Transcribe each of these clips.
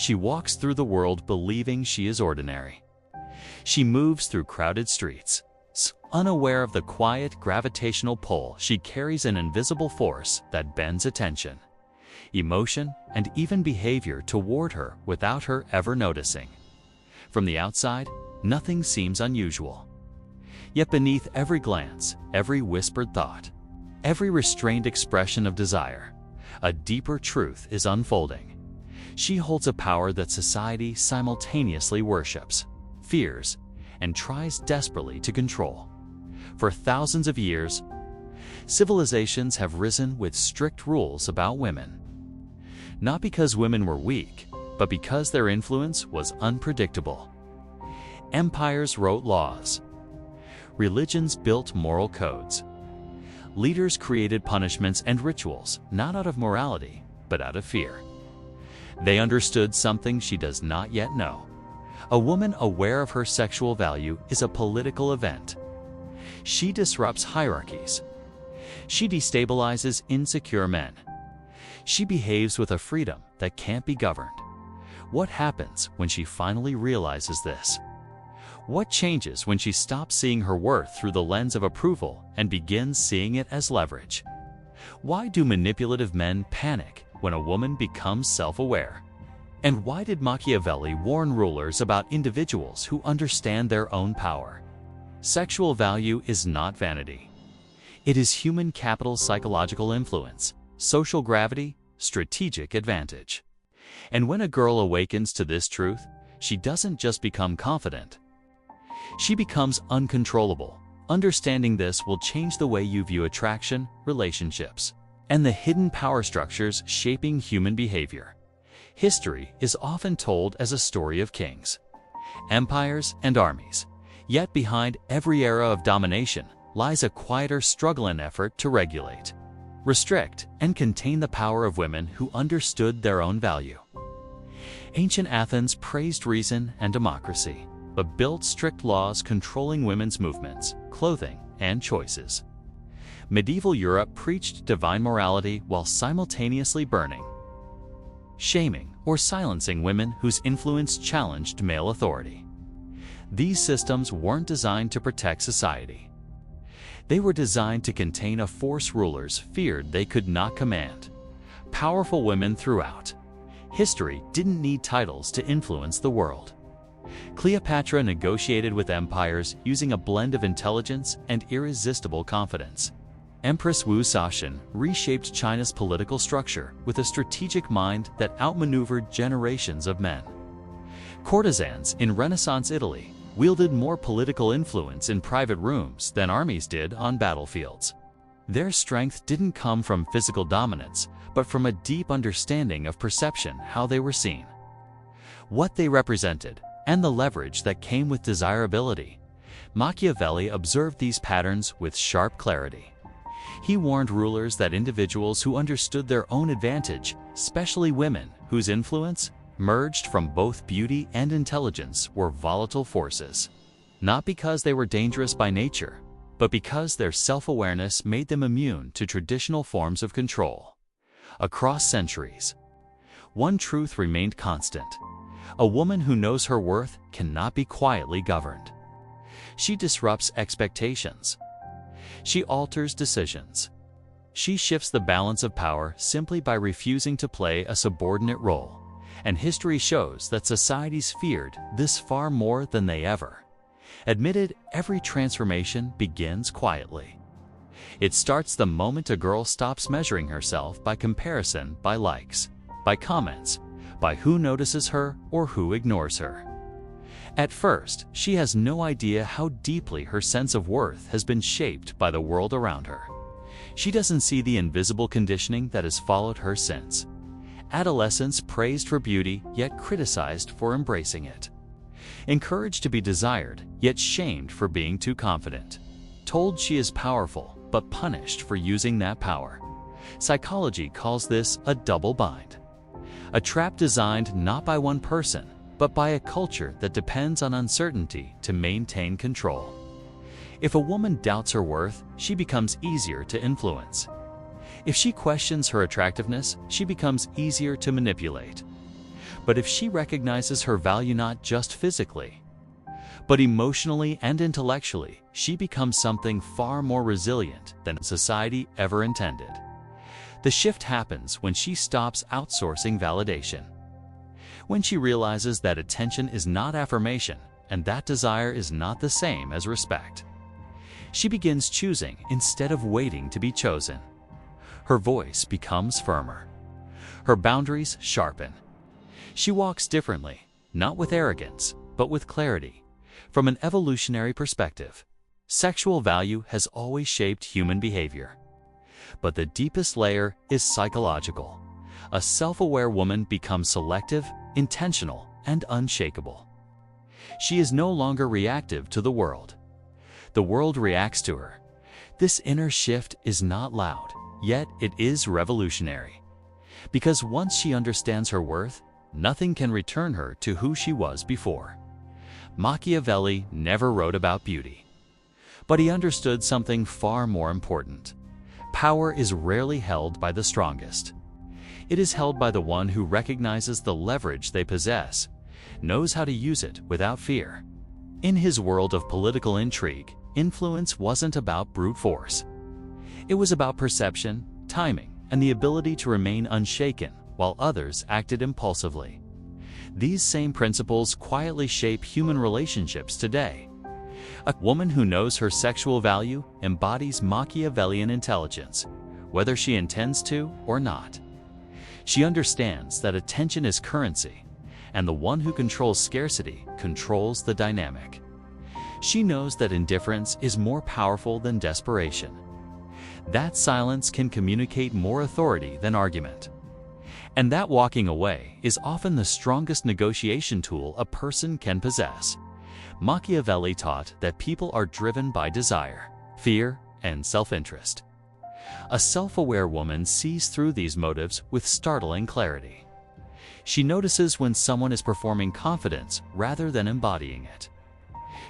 she walks through the world believing she is ordinary. She moves through crowded streets, unaware of the quiet gravitational pull. She carries an invisible force that bends attention, emotion, and even behavior toward her without her ever noticing. From the outside, nothing seems unusual. Yet beneath every glance, every whispered thought, every restrained expression of desire, a deeper truth is unfolding. She holds a power that society simultaneously worships, fears, and tries desperately to control. For thousands of years, civilizations have risen with strict rules about women. Not because women were weak, but because their influence was unpredictable. Empires wrote laws. Religions built moral codes. Leaders created punishments and rituals, not out of morality, but out of fear. They understood something she does not yet know. A woman aware of her sexual value is a political event. She disrupts hierarchies. She destabilizes insecure men. She behaves with a freedom that can't be governed. What happens when she finally realizes this? What changes when she stops seeing her worth through the lens of approval and begins seeing it as leverage? Why do manipulative men panic when a woman becomes self-aware? And why did Machiavelli warn rulers about individuals who understand their own power? Sexual value is not vanity. It is human capital, psychological influence, social gravity, strategic advantage. And when a girl awakens to this truth, she doesn't just become confident. She becomes uncontrollable. Understanding this will change the way you view attraction, relationships, and the hidden power structures shaping human behavior. History is often told as a story of kings, empires, and armies. Yet behind every era of domination lies a quieter struggle and effort to regulate, restrict, and contain the power of women who understood their own value. Ancient Athens praised reason and democracy, but built strict laws controlling women's movements, clothing, and choices. Medieval Europe preached divine morality while simultaneously burning, shaming, or silencing women whose influence challenged male authority. These systems weren't designed to protect society. They were designed to contain a force rulers feared they could not command. Powerful women throughout history didn't need titles to influence the world. Cleopatra negotiated with empires using a blend of intelligence and irresistible confidence. Empress Wu Cixin reshaped China's political structure with a strategic mind that outmaneuvered generations of men. Courtesans in Renaissance Italy wielded more political influence in private rooms than armies did on battlefields. Their strength didn't come from physical dominance, but from a deep understanding of perception, how they were seen, what they represented, and the leverage that came with desirability. Machiavelli observed these patterns with sharp clarity. He warned rulers that individuals who understood their own advantage, especially women whose influence merged from both beauty and intelligence, were volatile forces. Not because they were dangerous by nature, but because their self-awareness made them immune to traditional forms of control. Across centuries, one truth remained constant. A woman who knows her worth cannot be quietly governed. She disrupts expectations. She alters decisions. She shifts the balance of power simply by refusing to play a subordinate role. And history shows that societies feared this far more than they ever admitted. Every transformation begins quietly. It starts the moment a girl stops measuring herself by comparison, by likes, by comments, by who notices her or who ignores her. At first, she has no idea how deeply her sense of worth has been shaped by the world around her. She doesn't see the invisible conditioning that has followed her since. Adolescence praised for beauty, yet criticized for embracing it. Encouraged to be desired, yet shamed for being too confident. Told she is powerful, but punished for using that power. Psychology calls this a double bind. A trap designed not by one person, but by a culture that depends on uncertainty to maintain control. If a woman doubts her worth, she becomes easier to influence. If she questions her attractiveness, she becomes easier to manipulate. But if she recognizes her value not just physically, but emotionally and intellectually, she becomes something far more resilient than society ever intended. The shift happens when she stops outsourcing validation. When she realizes that attention is not affirmation and that desire is not the same as respect. She begins choosing instead of waiting to be chosen. Her voice becomes firmer. Her boundaries sharpen. She walks differently, not with arrogance, but with clarity. From an evolutionary perspective, sexual value has always shaped human behavior. But the deepest layer is psychological. A self-aware woman becomes selective, intentional, and unshakable. She is no longer reactive to the world. The world reacts to her. This inner shift is not loud, yet it is revolutionary. Because once she understands her worth, nothing can return her to who she was before. Machiavelli never wrote about beauty. But he understood something far more important. Power is rarely held by the strongest. It is held by the one who recognizes the leverage they possess, knows how to use it without fear. In his world of political intrigue, influence wasn't about brute force. It was about perception, timing, and the ability to remain unshaken while others acted impulsively. These same principles quietly shape human relationships today. A woman who knows her sexual value embodies Machiavellian intelligence, whether she intends to or not. She understands that attention is currency, and the one who controls scarcity controls the dynamic. She knows that indifference is more powerful than desperation. That silence can communicate more authority than argument. And that walking away is often the strongest negotiation tool a person can possess. Machiavelli taught that people are driven by desire, fear, and self-interest. A self-aware woman sees through these motives with startling clarity. She notices when someone is performing confidence rather than embodying it.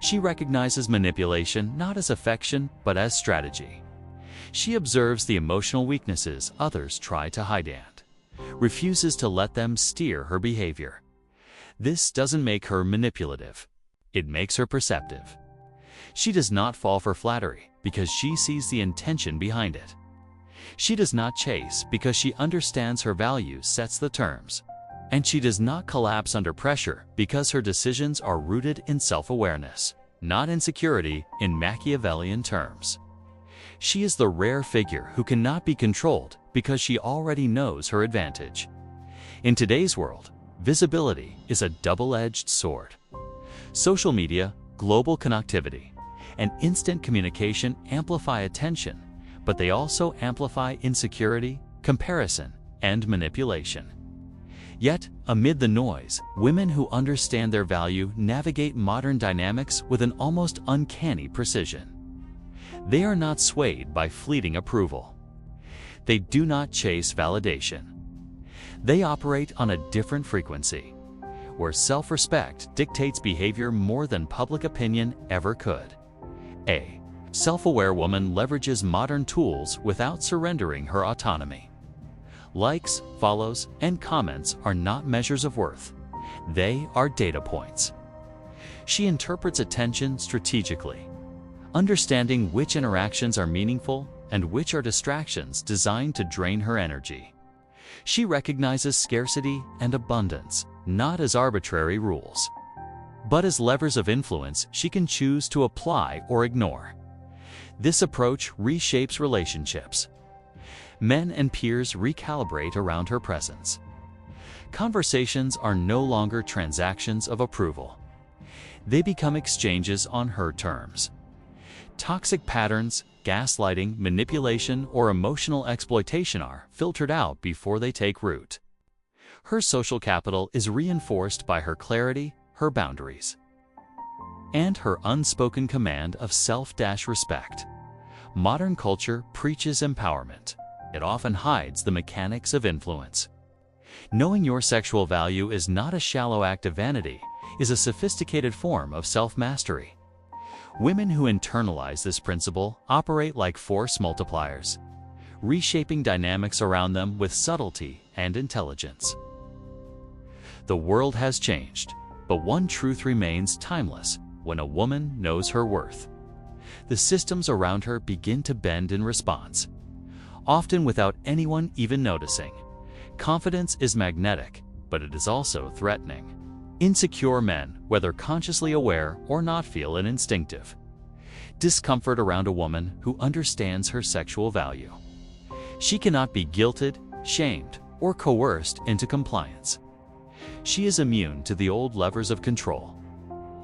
She recognizes manipulation not as affection but as strategy. She observes the emotional weaknesses others try to hide and refuses to let them steer her behavior. This doesn't make her manipulative. It makes her perceptive. She does not fall for flattery because she sees the intention behind it. She does not chase because she understands her value sets the terms. And she does not collapse under pressure because her decisions are rooted in self-awareness, not insecurity in Machiavellian terms. She is the rare figure who cannot be controlled because she already knows her advantage. In today's world, visibility is a double-edged sword. Social media, global connectivity, and instant communication amplify attention, but they also amplify insecurity, comparison, and manipulation. Yet, amid the noise, women who understand their value navigate modern dynamics with an almost uncanny precision. They are not swayed by fleeting approval. They do not chase validation. They operate on a different frequency, where self-respect dictates behavior more than public opinion ever could. A self-aware woman leverages modern tools without surrendering her autonomy. Likes, follows, and comments are not measures of worth. They are data points. She interprets attention strategically, understanding which interactions are meaningful and which are distractions designed to drain her energy. She recognizes scarcity and abundance, not as arbitrary rules, but as levers of influence she can choose to apply or ignore. This approach reshapes relationships. Men and peers recalibrate around her presence. Conversations are no longer transactions of approval. They become exchanges on her terms. Toxic patterns, gaslighting, manipulation, or emotional exploitation are filtered out before they take root. Her social capital is reinforced by her clarity, her boundaries, and her unspoken command of self-respect. Modern culture preaches empowerment. It often hides the mechanics of influence. Knowing your sexual value is not a shallow act of vanity, is a sophisticated form of self-mastery. Women who internalize this principle operate like force multipliers, reshaping dynamics around them with subtlety and intelligence. The world has changed, but one truth remains timeless: when a woman knows her worth, the systems around her begin to bend in response, often without anyone even noticing. Confidence is magnetic, but it is also threatening. Insecure men, whether consciously aware or not, feel an instinctive discomfort around a woman who understands her sexual value. She cannot be guilted, shamed, or coerced into compliance. She is immune to the old levers of control.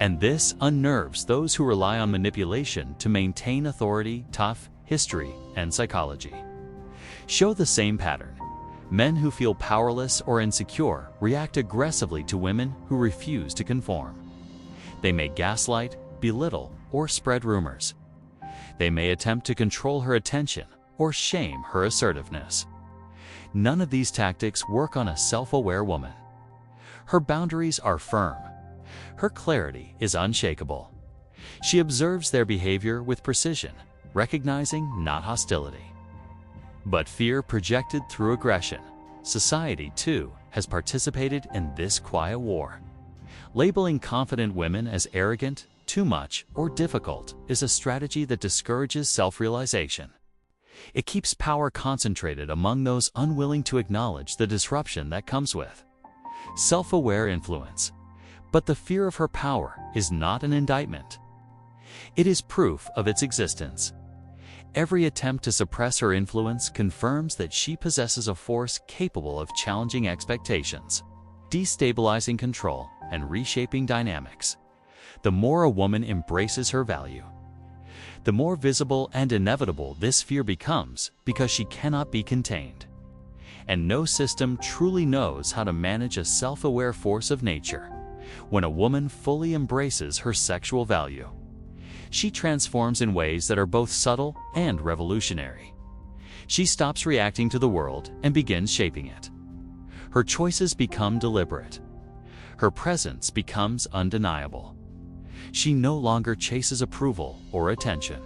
And this unnerves those who rely on manipulation to maintain authority. Tough history and psychology show the same pattern. Men who feel powerless or insecure react aggressively to women who refuse to conform. They may gaslight, belittle, or spread rumors. They may attempt to control her attention or shame her assertiveness. None of these tactics work on a self-aware woman. Her boundaries are firm. Her clarity is unshakable. She observes their behavior with precision, recognizing not hostility, but fear projected through aggression. Society, too, has participated in this quiet war. Labeling confident women as arrogant, too much, or difficult is a strategy that discourages self-realization. It keeps power concentrated among those unwilling to acknowledge the disruption that comes with self-aware influence. But the fear of her power is not an indictment. It is proof of its existence. Every attempt to suppress her influence confirms that she possesses a force capable of challenging expectations, destabilizing control, and reshaping dynamics. The more a woman embraces her value, the more visible and inevitable this fear becomes, because she cannot be contained. And no system truly knows how to manage a self-aware force of nature. When a woman fully embraces her sexual value, she transforms in ways that are both subtle and revolutionary. She stops reacting to the world and begins shaping it. Her choices become deliberate. Her presence becomes undeniable. She no longer chases approval or attention.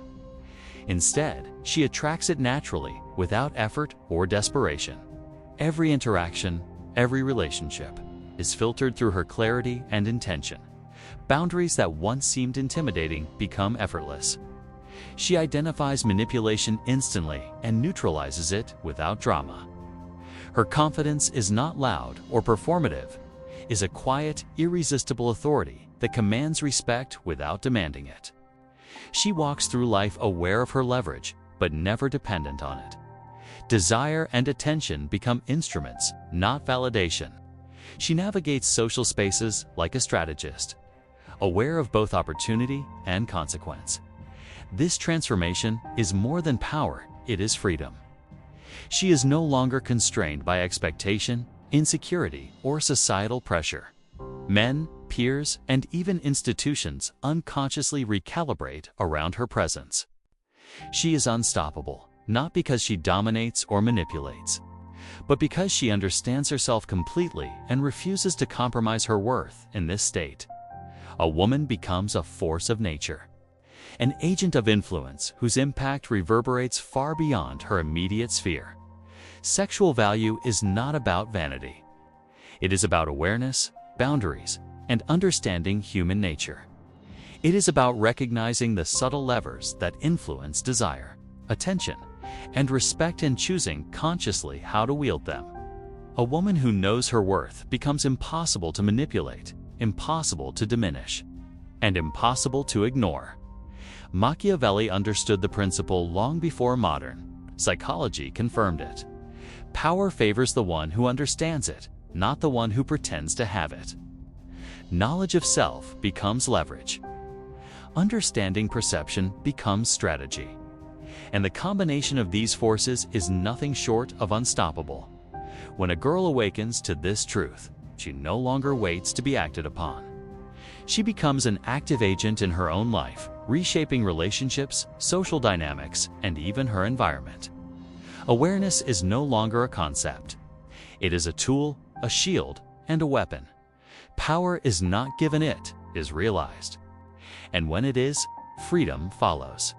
Instead, she attracts it naturally, without effort or desperation. Every interaction, every relationship, is filtered through her clarity and intention. Boundaries that once seemed intimidating become effortless. She identifies manipulation instantly and neutralizes it without drama. Her confidence is not loud or performative, is a quiet, irresistible authority that commands respect without demanding it. She walks through life aware of her leverage, but never dependent on it. Desire and attention become instruments, not validation. She navigates social spaces like a strategist, aware of both opportunity and consequence. This transformation is more than power, it is freedom. She is no longer constrained by expectation, insecurity, or societal pressure. Men, peers, and even institutions unconsciously recalibrate around her presence. She is unstoppable, not because she dominates or manipulates, but because she understands herself completely and refuses to compromise her worth in this state. A woman becomes a force of nature, an agent of influence whose impact reverberates far beyond her immediate sphere. Sexual value is not about vanity. It is about awareness, boundaries, and understanding human nature. It is about recognizing the subtle levers that influence desire, attention, and respect, and choosing consciously how to wield them. A woman who knows her worth becomes impossible to manipulate, impossible to diminish, and impossible to ignore. Machiavelli understood the principle long before modern psychology confirmed it. Power favors the one who understands it, not the one who pretends to have it. Knowledge of self becomes leverage. Understanding perception becomes strategy. And the combination of these forces is nothing short of unstoppable. When a girl awakens to this truth, she no longer waits to be acted upon. She becomes an active agent in her own life, reshaping relationships, social dynamics, and even her environment. Awareness is no longer a concept. It is a tool, a shield, and a weapon. Power is not given, it is realized. And when it is, freedom follows.